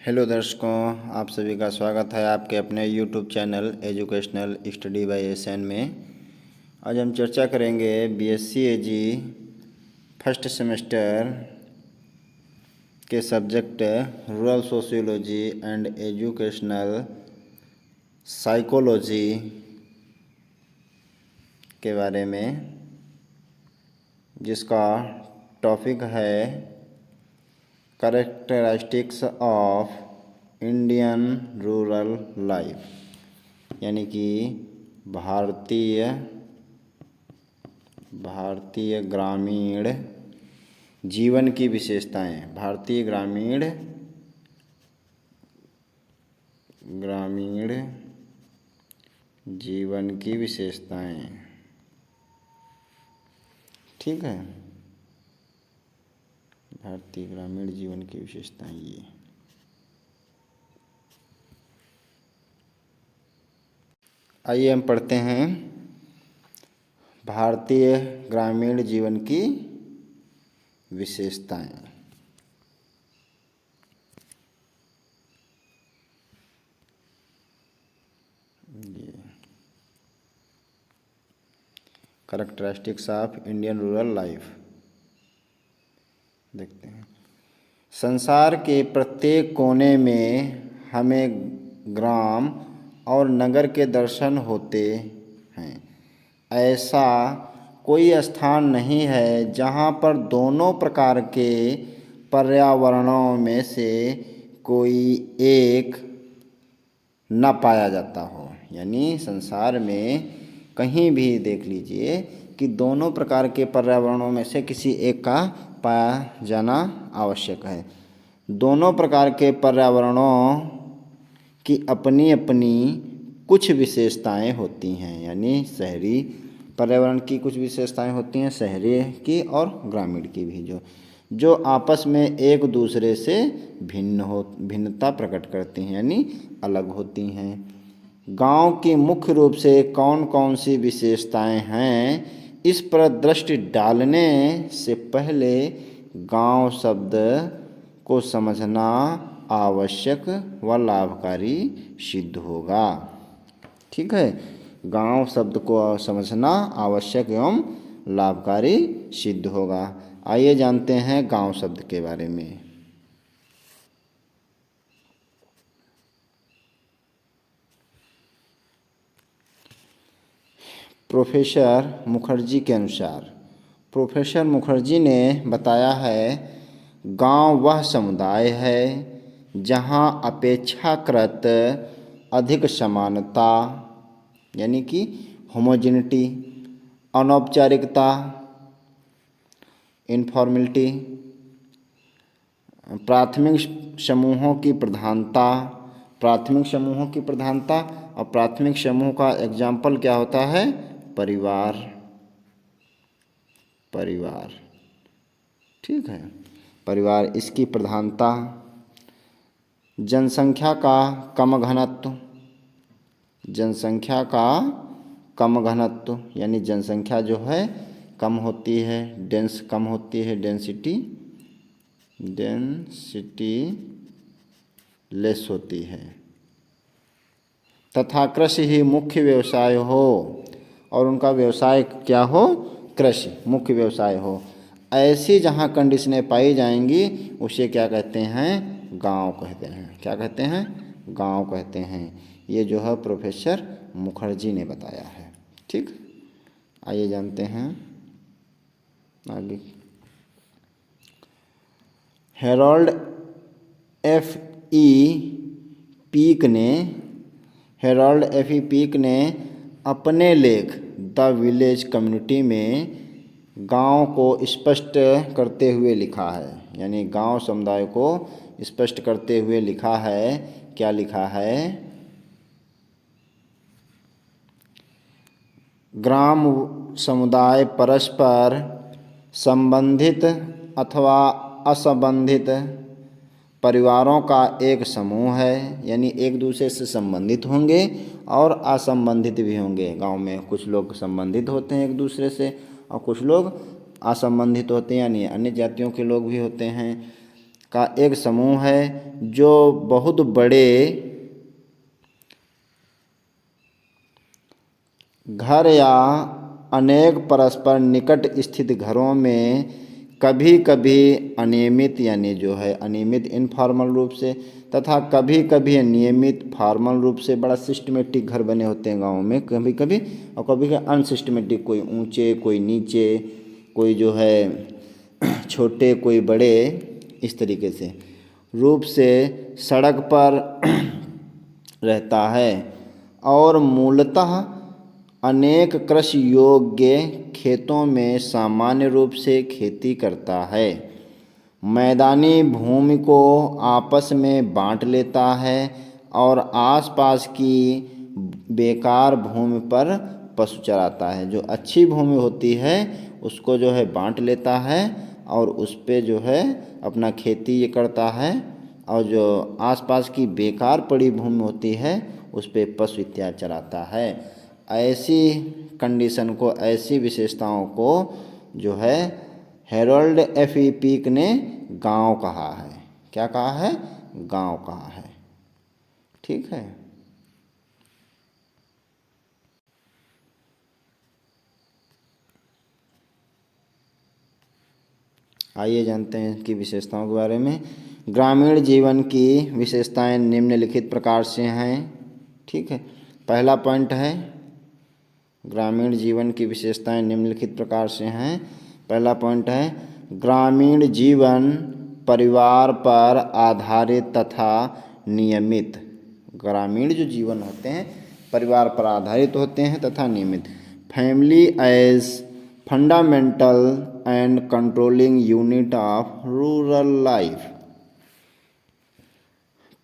Hello दर्शकों, आप सभी का स्वागत है आपके अपने YouTube channel educational study by SN में। आज हम चर्चा करेंगे बीएससी एजी फर्स्ट सेमेस्टर के subject rural sociology and educational psychology के बारे में, जिसका टॉपिक है characteristics of Indian rural life, यानी कि भारतीय ग्रामीण जीवन की विशेषताएं। भारतीय ग्रामीण जीवन की विशेषताएं। ठीक है, भारतीय ग्रामीण जीवन की विशेषताएं ये। आइए हम पढ़ते हैं भारतीय ग्रामीण जीवन की विशेषताएं। ये characteristics of Indian rural life देखते हैं। संसार के प्रत्येक कोने में हमें ग्राम और नगर के दर्शन होते हैं। ऐसा कोई स्थान नहीं है जहाँ पर दोनों प्रकार के पर्यावरणों में से कोई एक न पाया जाता हो। यानी संसार में कहीं भी देख लीजिए कि दोनों प्रकार के पर्यावरणों में से किसी एक का पाया जाना आवश्यक है। दोनों प्रकार के पर्यावरणों की अपनी अपनी कुछ विशेषताएं होती हैं। यानी शहरी पर्यावरण की कुछ विशेषताएं होती हैं, शहरी की और ग्रामीण की भी, जो आपस में एक दूसरे से भिन्नता प्रकट करती हैं, यानी अलग होती हैं। गांव की मुख्य रूप से कौन कौन सी विशेषताएं हैं, इस पर दृष्टि डालने से पहले गांव शब्द को समझना आवश्यक व लाभकारी सिद्ध होगा। ठीक है, गांव शब्द को समझना आवश्यक एवं लाभकारी सिद्ध होगा। आइए जानते हैं गांव शब्द के बारे में। प्रोफेसर मुखर्जी के अनुसार, प्रोफेसर मुखर्जी ने बताया है, गांव वह समुदाय है जहां अपेक्षाकृत अधिक समानता, यानी कि होमोजेनिटी, अनौपचारिकता, इनफॉर्मेलिटी, प्राथमिक समूहों की प्रधानता, और प्राथमिक समूह का एग्जाम्पल क्या होता है? परिवार। ठीक है, परिवार इसकी प्रधानता। जनसंख्या का कम घनत्व, यानी जनसंख्या जो है कम होती है, डेंसिटी लेस होती है। तथा कृषि ही मुख्य व्यवसाय हो, और उनका व्यवसाय क्या हो? कृषि मुख्य व्यवसाय हो। ऐसी जहाँ कंडीशनें पाई जाएंगी उसे क्या कहते हैं? गांव कहते हैं। क्या कहते हैं? गांव कहते हैं। ये जो है प्रोफेसर मुखर्जी ने बताया है। ठीक, आइए जानते हैं आगे। हेरोल्ड एफ ई पीक ने अपने लेख द विलेज कम्युनिटी में गांव को स्पष्ट करते हुए लिखा है, यानी गांव समुदाय को स्पष्ट करते हुए लिखा है। क्या लिखा है? ग्राम समुदाय परस्पर संबंधित अथवा असंबंधित परिवारों का एक समूह है, यानी एक दूसरे से संबंधित होंगे और असंबंधित भी होंगे। गांव में कुछ लोग संबंधित होते हैं एक दूसरे से और कुछ लोग असंबंधित होते हैं, यानी अन्य जातियों के लोग भी होते हैं। का एक समूह है जो बहुत बड़े घर या अनेक परस्पर निकट स्थित घरों में कभी कभी अनियमित यानी जो है अनियमित इनफॉर्मल रूप से तथा कभी कभी नियमित फॉर्मल रूप से बड़ा सिस्टमेटिक घर बने होते हैं गाँव में कभी कभी, और कभी कभी अनसिस्टमेटिक, कोई ऊंचे कोई नीचे, कोई जो है छोटे कोई बड़े, इस तरीके से रूप से सड़क पर रहता है और मूलतः अनेक कृषि योग्य खेतों में सामान्य रूप से खेती करता है। मैदानी भूमि को आपस में बांट लेता है और आसपास की बेकार भूमि पर पशु चराता है। जो अच्छी भूमि होती है उसको जो है बांट लेता है और उस पे जो है अपना खेती ये करता है, और जो आसपास की बेकार पड़ी भूमि होती है उस पे पशु इत्यादि चराता है। ऐसी कंडीशन को, ऐसी विशेषताओं को जो है हेरोल्ड एफ ई पीक ने गांव कहा है। क्या कहा है? गांव कहा है। ठीक है। आइए जानते हैं इसकी विशेषताओं के बारे में। ग्रामीण जीवन की विशेषताएं निम्नलिखित प्रकार से हैं। ठीक है, पहला पॉइंट है ग्रामीण जीवन की विशेषताएं निम्नलिखित प्रकार से हैं। पहला पॉइंट है ग्रामीण जीवन परिवार पर आधारित तथा नियमित। ग्रामीण जो जीवन होते हैं परिवार पर आधारित होते हैं तथा नियमित। Family as fundamental and controlling unit of rural life.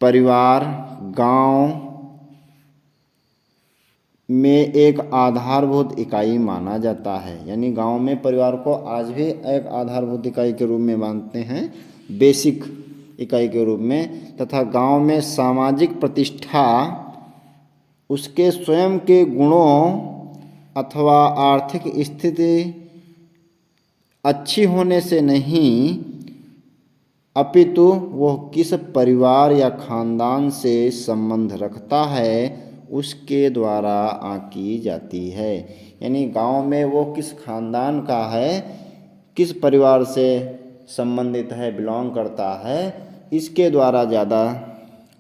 परिवार गांव में एक आधारभूत इकाई माना जाता है। यानी गांव में परिवार को आज भी एक आधारभूत इकाई के रूप में मानते हैं, बेसिक इकाई के रूप में। तथा गांव में सामाजिक प्रतिष्ठा उसके स्वयं के गुणों अथवा आर्थिक स्थिति अच्छी होने से नहीं, अपितु वह किस परिवार या खानदान से संबंध रखता है उसके द्वारा आंकी जाती है। यानी गांव में वो किस खानदान का है, किस परिवार से संबंधित है, बिलोंग करता है, इसके द्वारा ज़्यादा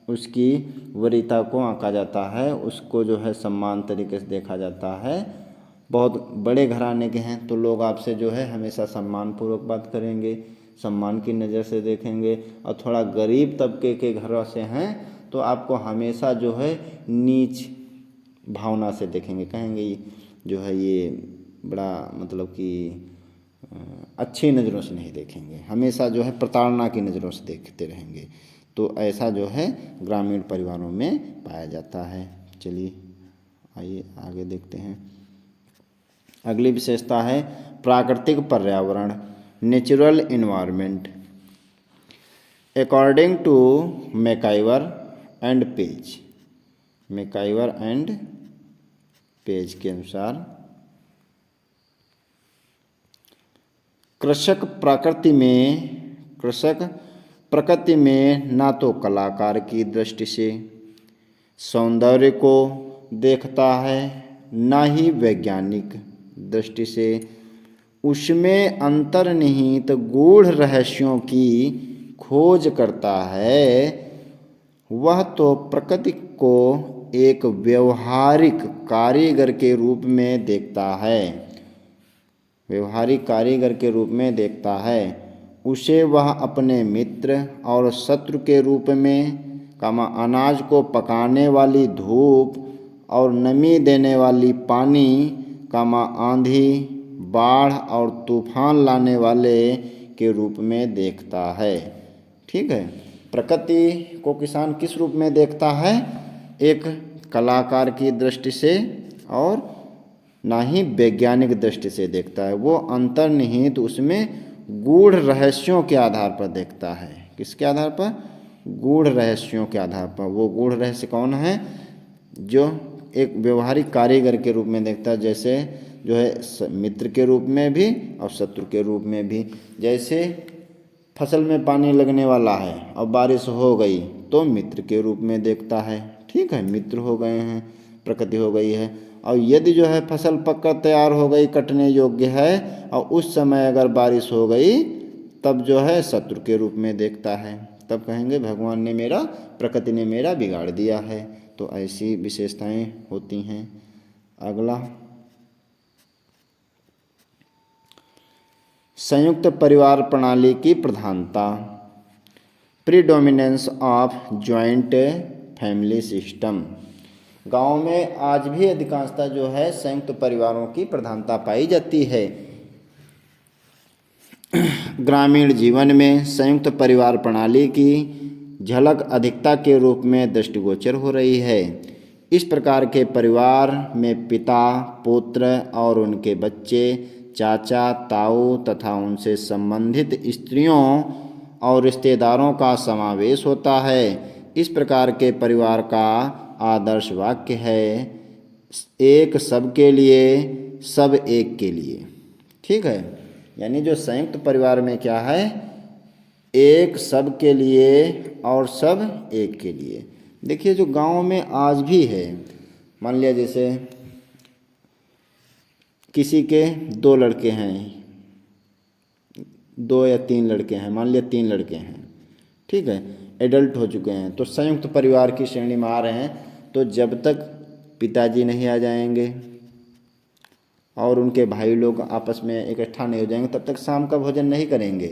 उसकी वरीयता को आंका जाता है, उसको जो है सम्मान तरीके से देखा जाता है। बहुत बड़े घराने के हैं तो लोग आपसे जो है हमेशा सम्मानपूर्वक बात करेंगे, सम्मान की नज़र से देखेंगे। और थोड़ा गरीब तबके के घरों से हैं तो आपको हमेशा जो है नीच भावना से देखेंगे, कहेंगे जो है ये बड़ा मतलब कि अच्छी नज़रों से नहीं देखेंगे, हमेशा जो है प्रताड़ना की नज़रों से देखते रहेंगे। तो ऐसा जो है ग्रामीण परिवारों में पाया जाता है। चलिए आइए आगे देखते हैं। अगली विशेषता है प्राकृतिक पर्यावरण, natural environment. According to MacIver and Page, MacIver and Page के अनुसार कृषक प्रकृति में ना तो कलाकार की दृष्टि से सौंदर्य को देखता है ना ही वैज्ञानिक दृष्टि से, उसमें अंतर्निहित गूढ़ रहस्यों की खोज करता है। वह तो प्रकृति को एक व्यवहारिक कारीगर के रूप में देखता है, व्यवहारिक कारीगर के रूप में देखता है। उसे वह अपने मित्र और शत्रु के रूप में अनाज को पकाने वाली धूप और नमी देने वाली पानी आंधी बाढ़ और तूफान लाने वाले के रूप में देखता है। ठीक है, प्रकृति को किसान किस रूप में देखता है? एक कलाकार की दृष्टि से और ना ही वैज्ञानिक दृष्टि से देखता है। वो अंतर्निहित उसमें गूढ़ रहस्यों के आधार पर देखता है। किसके आधार पर? गूढ़ रहस्यों के आधार पर। वो गूढ़ रहस्य कौन है? जो एक व्यवहारिक कारीगर के रूप में देखता है, जैसे जो है मित्र के रूप में भी और शत्रु के रूप में भी। जैसे फसल में पानी लगने वाला है और बारिश हो गई तो मित्र के रूप में देखता है। ठीक है, मित्र हो गए हैं, प्रकृति हो गई है। और यदि जो है फसल पककर तैयार हो गई, कटने योग्य है, और उस समय अगर बारिश हो गई तब जो है शत्रु के रूप में देखता है। तब कहेंगे भगवान ने मेरा, प्रकृति ने मेरा बिगाड़ दिया है। तो ऐसी विशेषताएं होती हैं। अगला, संयुक्त परिवार प्रणाली की प्रधानता, predominance of joint family system. गाँव में आज भी अधिकांशतः जो है संयुक्त परिवारों की प्रधानता पाई जाती है। ग्रामीण जीवन में संयुक्त परिवार प्रणाली की झलक अधिकता के रूप में दृष्टिगोचर हो रही है। इस प्रकार के परिवार में पिता, पुत्र और उनके बच्चे, चाचा, ताऊ तथा उनसे संबंधित स्त्रियों और रिश्तेदारों का समावेश होता है। इस प्रकार के परिवार का आदर्श वाक्य है, एक सबके लिए, सब एक के लिए। ठीक है, यानी जो संयुक्त परिवार में क्या है, एक सब के लिए और सब एक के लिए। देखिए जो गांव में आज भी है, मान लिया जैसे किसी के 2 लड़के हैं, 2 या 3 लड़के हैं, मान लिया 3 लड़के हैं। ठीक है, एडल्ट हो चुके हैं, तो संयुक्त परिवार की श्रेणी में आ रहे हैं। तो जब तक पिताजी नहीं आ जाएंगे और उनके भाई लोग आपस में इकट्ठा नहीं हो जाएंगे तब तक शाम का भोजन नहीं करेंगे,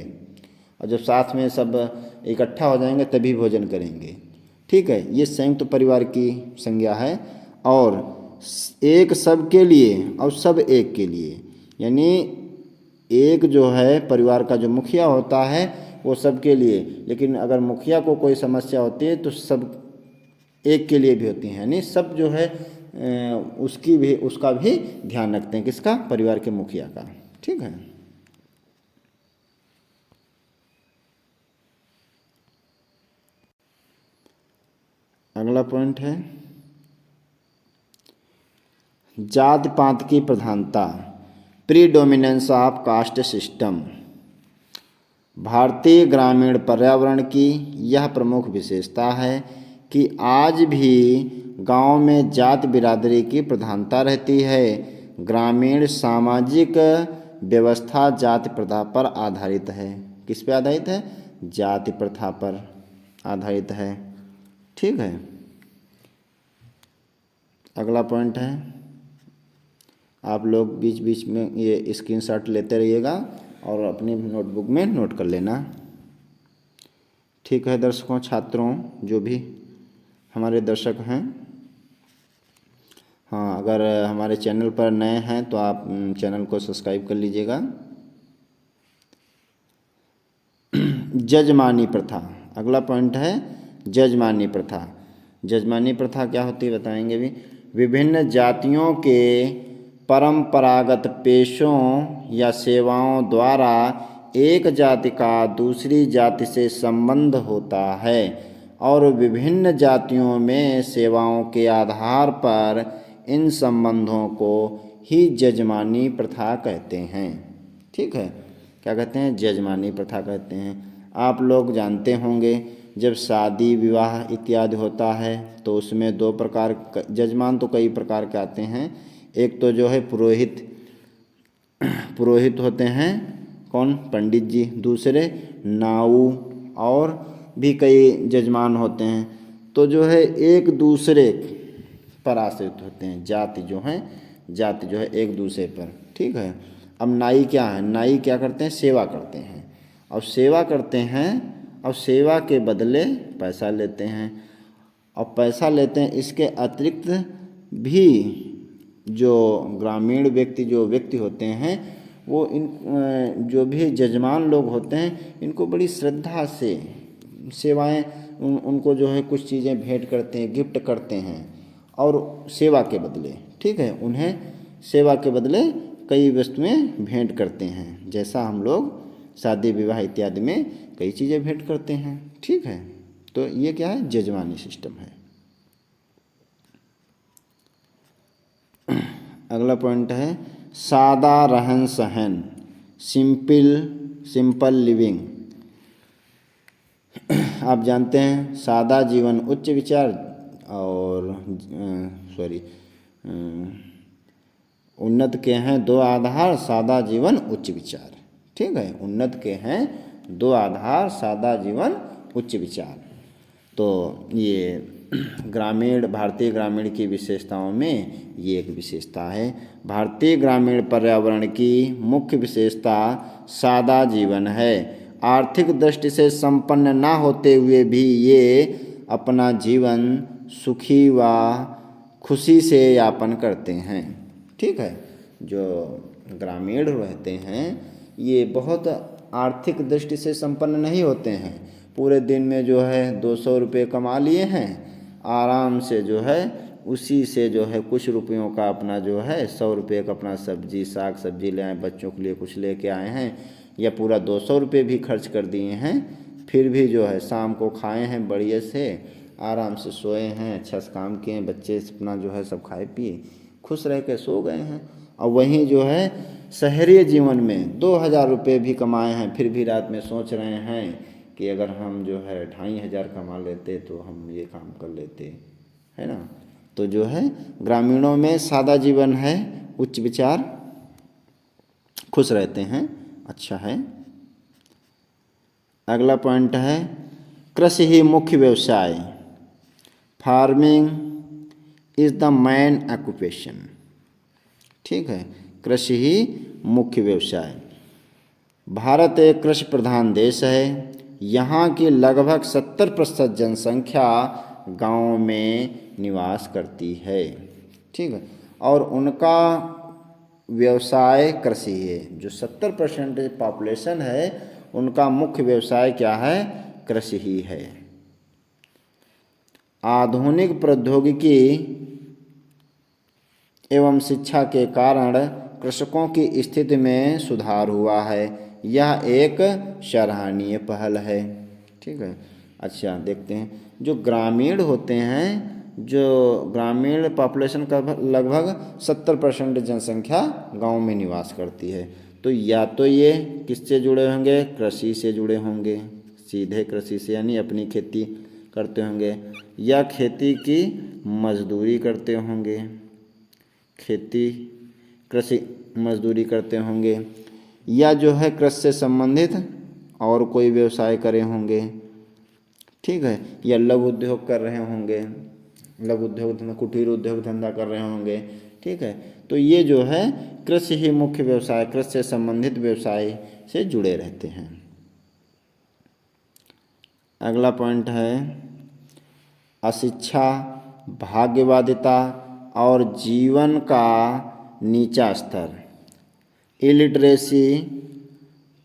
और जब साथ में सब इकट्ठा हो जाएंगे तभी भोजन करेंगे। ठीक है, ये संयुक्त परिवार की संज्ञा है। और एक सब के लिए और सब एक के लिए, यानी एक जो है परिवार का जो मुखिया होता है वो सबके लिए, लेकिन अगर मुखिया को कोई समस्या होती है तो सब एक के लिए भी होती हैं, यानी सब जो है उसका भी ध्यान रखते हैं। किसका? परिवार के मुखिया का। ठीक है, अगला पॉइंट है जाति पात की प्रधानता, प्रीडोमिनेंस ऑफ कास्ट सिस्टम। भारतीय ग्रामीण पर्यावरण की यह प्रमुख विशेषता है कि आज भी गांव में जाति बिरादरी की प्रधानता रहती है। ग्रामीण सामाजिक व्यवस्था जाति प्रथा पर आधारित है। किस पे आधारित है? जाति प्रथा पर आधारित है। ठीक है, अगला पॉइंट है, आप लोग बीच बीच में ये स्क्रीनशॉट लेते रहिएगा और अपनी नोटबुक में नोट कर लेना। ठीक है दर्शकों, छात्रों, जो भी हमारे दर्शक हैं, हाँ, अगर हमारे चैनल पर नए हैं तो आप चैनल को सब्सक्राइब कर लीजिएगा। जजमानी प्रथा, अगला पॉइंट है जजमानी प्रथा। जजमानी प्रथा क्या होती है बताएंगे भी। विभिन्न जातियों के परंपरागत पेशों या सेवाओं द्वारा एक जाति का दूसरी जाति से संबंध होता है और विभिन्न जातियों में सेवाओं के आधार पर इन संबंधों को ही जजमानी प्रथा कहते हैं। ठीक है, क्या कहते हैं? जजमानी प्रथा कहते हैं। आप लोग जानते होंगे जब शादी विवाह इत्यादि होता है तो उसमें 2 प्रकार, जजमान तो कई प्रकार के आते हैं। एक तो जो है पुरोहित होते हैं, कौन? पंडित जी। दूसरे नाऊ, और भी कई जजमान होते हैं। तो जो है एक दूसरे पर आश्रित होते हैं, जाति जो है एक दूसरे पर। ठीक है, अब नाई क्या है? नाई क्या करते हैं? सेवा करते हैं, और सेवा करते हैं और सेवा के बदले पैसा लेते हैं, और पैसा लेते हैं। इसके अतिरिक्त भी जो ग्रामीण व्यक्ति होते हैं वो इन जो भी जजमान लोग होते हैं इनको बड़ी श्रद्धा से सेवाएं उनको जो है कुछ चीज़ें भेंट करते हैं, गिफ्ट करते हैं, और सेवा के बदले, ठीक है, उन्हें सेवा के बदले कई वस्तुएं भेंट करते हैं। जैसा हम लोग शादी विवाह इत्यादि में कई चीज़ें भेंट करते हैं। ठीक है, तो ये क्या है? जजमानी सिस्टम है। अगला पॉइंट है सादा रहन सहन, सिंपल लिविंग। आप जानते हैं सादा जीवन उच्च विचार और उन्नत के हैं दो आधार, सादा जीवन उच्च विचार। ठीक है, उन्नत के हैं दो आधार, सादा जीवन उच्च विचार। तो ये भारतीय ग्रामीण की विशेषताओं में ये एक विशेषता है। भारतीय ग्रामीण पर्यावरण की मुख्य विशेषता सादा जीवन है। आर्थिक दृष्टि से संपन्न ना होते हुए भी ये अपना जीवन सुखी व खुशी से यापन करते हैं। ठीक है, जो ग्रामीण रहते हैं ये बहुत आर्थिक दृष्टि से संपन्न नहीं होते हैं। पूरे दिन में जो है 200 रुपये कमा लिए हैं, आराम से जो है उसी से जो है कुछ रुपयों का अपना जो है 100 रुपये का अपना सब्जी साग सब्जी ले आए, बच्चों के लिए कुछ लेके आए हैं, या पूरा 200 रुपये भी खर्च कर दिए हैं, फिर भी जो है शाम को खाए हैं बढ़िया से, आराम से सोए हैं, अच्छा से काम किए हैं, बच्चे अपना जो है सब खाए पिए खुश रह के सो गए हैं। और वहीं जो है शहरी जीवन में 2000 रुपये भी कमाए हैं, फिर भी रात में सोच रहे हैं कि अगर हम जो है 2500 कमा लेते तो हम ये काम कर लेते, है ना। तो जो है ग्रामीणों में सादा जीवन है, उच्च विचार, खुश रहते हैं, अच्छा है। अगला पॉइंट है कृषि ही मुख्य व्यवसाय। Farming is the main occupation. ठीक है, कृषि ही मुख्य व्यवसाय। भारत एक कृषि प्रधान देश है। यहाँ की लगभग 70% जनसंख्या गाँव में निवास करती है। ठीक है, और उनका व्यवसाय कृषि है। जो 70% पॉपुलेशन है उनका मुख्य व्यवसाय क्या है, कृषि ही है। आधुनिक प्रौद्योगिकी एवं शिक्षा के कारण कृषकों की स्थिति में सुधार हुआ है। यह एक सराहनीय पहल है। ठीक है, अच्छा देखते हैं जो ग्रामीण होते हैं, जो ग्रामीण पॉपुलेशन का लगभग 70% जनसंख्या गांव में निवास करती है। तो या तो ये किससे जुड़े होंगे, कृषि से जुड़े होंगे, सीधे कृषि से यानी अपनी खेती करते होंगे, या खेती की मजदूरी करते होंगे, खेती कृषि मजदूरी करते होंगे, या जो है कृषि से संबंधित और कोई व्यवसाय करे होंगे। ठीक है, या लघु उद्योग कर रहे होंगे, लघु उद्योग कुटीर उद्योग धंधा कर रहे होंगे। ठीक है, तो ये जो है कृषि ही मुख्य व्यवसाय, कृषि से संबंधित व्यवसाय से जुड़े रहते हैं। अगला पॉइंट है अशिक्षा, भाग्यवादिता और जीवन का नीचा स्तर। Illiteracy,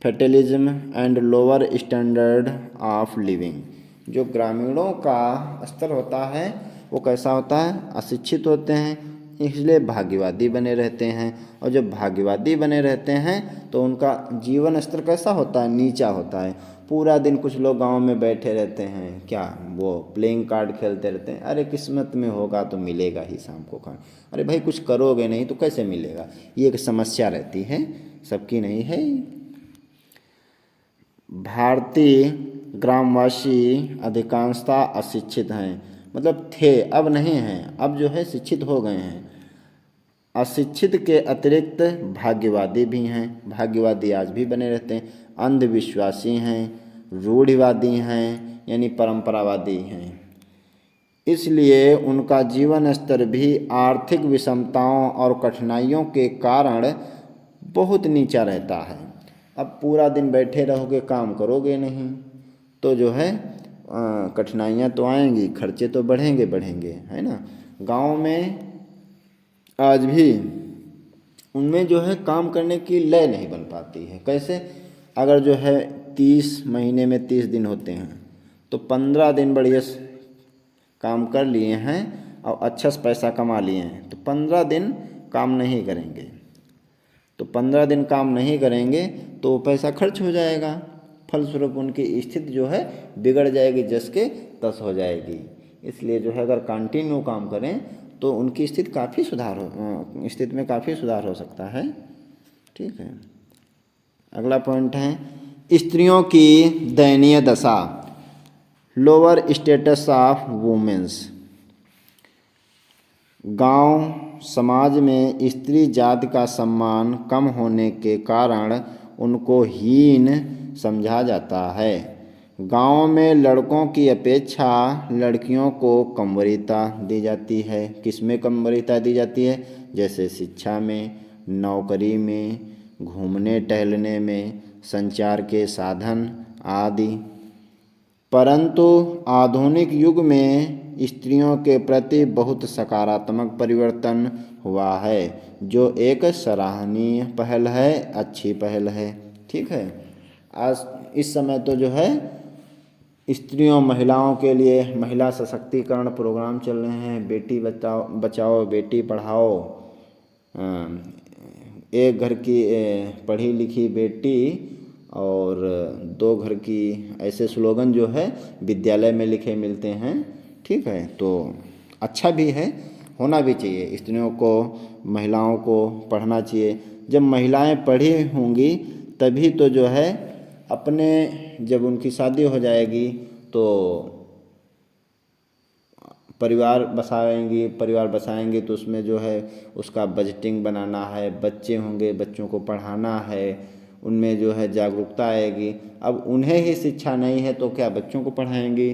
fatalism and lower standard of living. जो ग्रामीणों का स्तर होता है वो कैसा होता है, अशिक्षित होते हैं, इसलिए भाग्यवादी बने रहते हैं। और जब भाग्यवादी बने रहते हैं तो उनका जीवन स्तर कैसा होता है, नीचा होता है। पूरा दिन कुछ लोग गांव में बैठे रहते हैं, क्या वो प्लेइंग कार्ड खेलते रहते हैं, अरे किस्मत में होगा तो मिलेगा ही शाम को खाना। अरे भाई कुछ करोगे नहीं तो कैसे मिलेगा, ये एक समस्या रहती है, सबकी नहीं है। भारतीय ग्रामवासी अधिकांशतः अशिक्षित हैं, मतलब थे, अब नहीं हैं, अब जो है शिक्षित हो गए हैं। अशिक्षित के अतिरिक्त भाग्यवादी भी हैं, भाग्यवादी आज भी बने रहते हैं। अंधविश्वासी हैं, रूढ़िवादी हैं यानी परंपरावादी हैं। इसलिए उनका जीवन स्तर भी आर्थिक विषमताओं और कठिनाइयों के कारण बहुत नीचा रहता है। अब पूरा दिन बैठे रहोगे, काम करोगे नहीं तो जो है कठिनाइयाँ तो आएंगी, खर्चे तो बढ़ेंगे, है ना। गांव में आज भी उनमें जो है काम करने की लय नहीं बन पाती है। कैसे, अगर जो है 30 महीने में 30 दिन होते हैं तो 15 दिन बढ़िया काम कर लिए हैं और अच्छा से पैसा कमा लिए हैं, तो 15 दिन काम नहीं करेंगे, तो 15 दिन काम नहीं करेंगे तो पैसा खर्च हो जाएगा, फलस्वरूप उनकी स्थिति जो है बिगड़ जाएगी, जस के तस हो जाएगी। इसलिए जो है अगर कंटिन्यू काम करें तो उनकी स्थिति में काफ़ी सुधार हो सकता है। ठीक है, अगला पॉइंट है स्त्रियों की दयनीय दशा। Lower status of womens. गांव समाज में स्त्री जाति का सम्मान कम होने के कारण उनको हीन समझा जाता है। गांव में लड़कों की अपेक्षा लड़कियों को कम वरीयता दी जाती है। किसमें कम वरीयता दी जाती है? जैसे शिक्षा में, नौकरी में, घूमने टहलने में, संचार के साधन आदि। परंतु आधुनिक युग में स्त्रियों के प्रति बहुत सकारात्मक परिवर्तन हुआ है, जो एक सराहनीय पहल है, अच्छी पहल है। ठीक है, आज इस समय तो जो है स्त्रियों महिलाओं के लिए महिला सशक्तिकरण प्रोग्राम चल रहे हैं। बेटी बचाओ बेटी पढ़ाओ। एक घर की पढ़ी लिखी बेटी और 2 घर की, ऐसे स्लोगन जो है विद्यालय में लिखे मिलते हैं। ठीक है, तो अच्छा भी है, होना भी चाहिए। स्त्रियों को, महिलाओं को पढ़ना चाहिए। जब महिलाएं पढ़ी होंगी तभी तो जो है अपने, जब उनकी शादी हो जाएगी तो परिवार बसाएंगी तो उसमें जो है उसका बजटिंग बनाना है, बच्चे होंगे, बच्चों को पढ़ाना है, उनमें जो है जागरूकता आएगी। अब उन्हें ही शिक्षा नहीं है तो क्या बच्चों को पढ़ाएंगी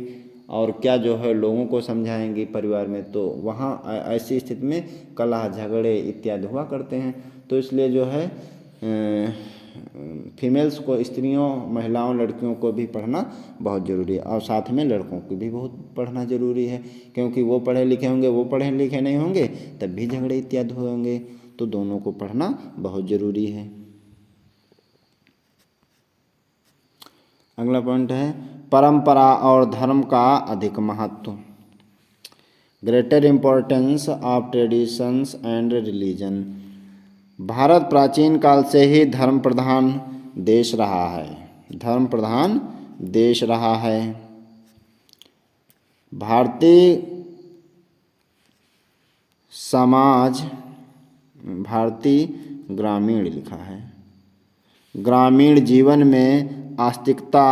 और क्या जो है लोगों को समझाएंगी परिवार में? तो वहाँ ऐसी स्थिति में कलह झगड़े इत्यादि हुआ करते हैं। तो इसलिए जो है फीमेल्स को, स्त्रियों, महिलाओं, लड़कियों को भी पढ़ना बहुत ज़रूरी है और साथ में लड़कों को भी बहुत पढ़ना ज़रूरी है, क्योंकि वो पढ़े लिखे होंगे, वो पढ़े लिखे नहीं होंगे तब भी झगड़े इत्यादि होंगे। तो दोनों को पढ़ना बहुत ज़रूरी है। अगला पॉइंट है परंपरा और धर्म का अधिक महत्व। Greater importance of traditions and religion. Bharat प्राचीन काल से ही धर्म प्रधान देश रहा है। धर्म प्रधान देश रहा है। भारतीय समाज, भारतीय ग्रामीण लिखा है, ग्रामीण जीवन में आस्तिकता,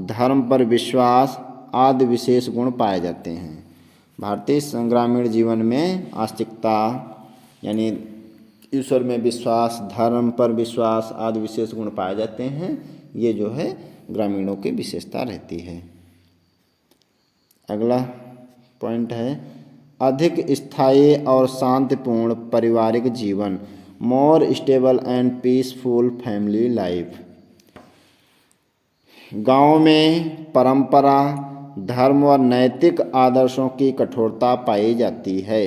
धर्म पर विश्वास आदि विशेष गुण पाए जाते हैं। भारतीय ग्रामीण जीवन में आस्तिकता यानी ईश्वर में विश्वास, धर्म पर विश्वास आदि विशेष गुण पाए जाते हैं। ये जो है ग्रामीणों की विशेषता रहती है। अगला पॉइंट है अधिक स्थायी और शांतिपूर्ण पारिवारिक जीवन। More stable and peaceful family life. गांव में परंपरा, धर्म और नैतिक आदर्शों की कठोरता पाई जाती है।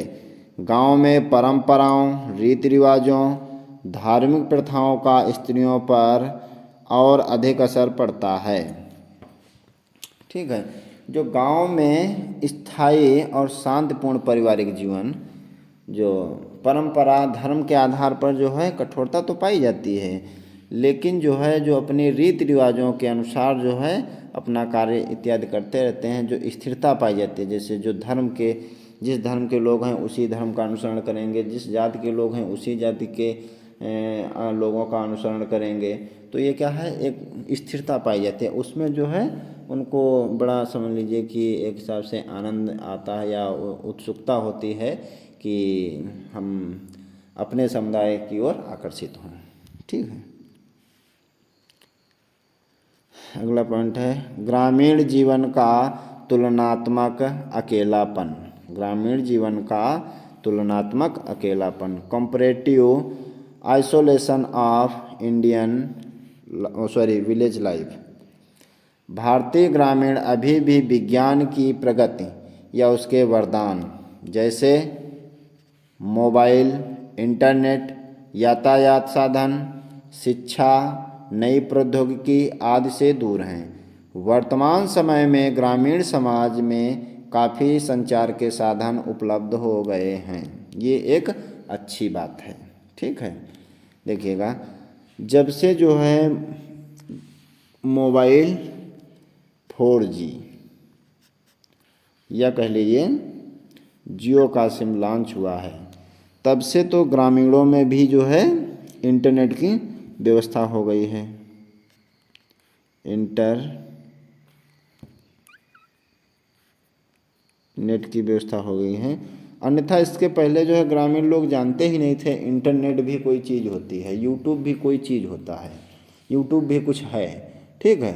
गांव में परंपराओं, रीति रिवाजों, धार्मिक प्रथाओं का स्त्रियों पर और अधिक असर पड़ता है। ठीक है, जो गांव में स्थायी और शांतिपूर्ण पारिवारिक जीवन, जो परंपरा, धर्म के आधार पर जो है कठोरता तो पाई जाती है, लेकिन जो है जो अपने रीति रिवाजों के अनुसार जो है अपना कार्य इत्यादि करते रहते हैं, जो स्थिरता पाई जाती है। जैसे जो जिस धर्म के लोग हैं उसी धर्म का अनुसरण करेंगे, जिस जाति के लोग हैं उसी जाति के लोगों का अनुसरण करेंगे। तो ये क्या है, एक स्थिरता पाई जाती है। उसमें जो है उनको बड़ा, समझ लीजिए कि एक हिसाब से आनंद आता है या उत्सुकता होती है कि हम अपने समुदाय की ओर आकर्षित हों। ठीक है, अगला पॉइंट है ग्रामीण जीवन का तुलनात्मक अकेलापन। ग्रामीण जीवन का तुलनात्मक अकेलापन, comparative isolation of village life. भारतीय ग्रामीण अभी भी विज्ञान की प्रगति या उसके वरदान जैसे मोबाइल, इंटरनेट, यातायात साधन, शिक्षा, नई प्रौद्योगिकी आदि से दूर हैं। वर्तमान समय में ग्रामीण समाज में काफ़ी संचार के साधन उपलब्ध हो गए हैं। ये एक अच्छी बात है। ठीक है, देखिएगा जब से जो है मोबाइल 4G या कह लीजिए जियो का सिम लॉन्च हुआ है, तब से तो ग्रामीणों में भी जो है इंटरनेट की व्यवस्था हो गई है। नेट की व्यवस्था हो गई है। अन्यथा इसके पहले जो है ग्रामीण लोग जानते ही नहीं थे इंटरनेट भी कोई चीज़ होती है, यूट्यूब भी कोई चीज़ होता है, यूट्यूब भी कुछ है। ठीक है,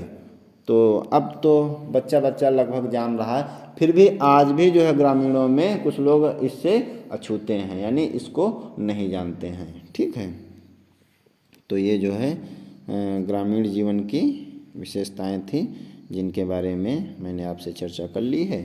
तो अब तो बच्चा बच्चा लगभग जान रहा है। फिर भी आज भी जो है ग्रामीणों में कुछ लोग इससे अछूते हैं, यानी इसको नहीं जानते हैं। ठीक है, तो ये जो है ग्रामीण जीवन की विशेषताएं थी जिनके बारे में मैंने आपसे चर्चा कर ली है।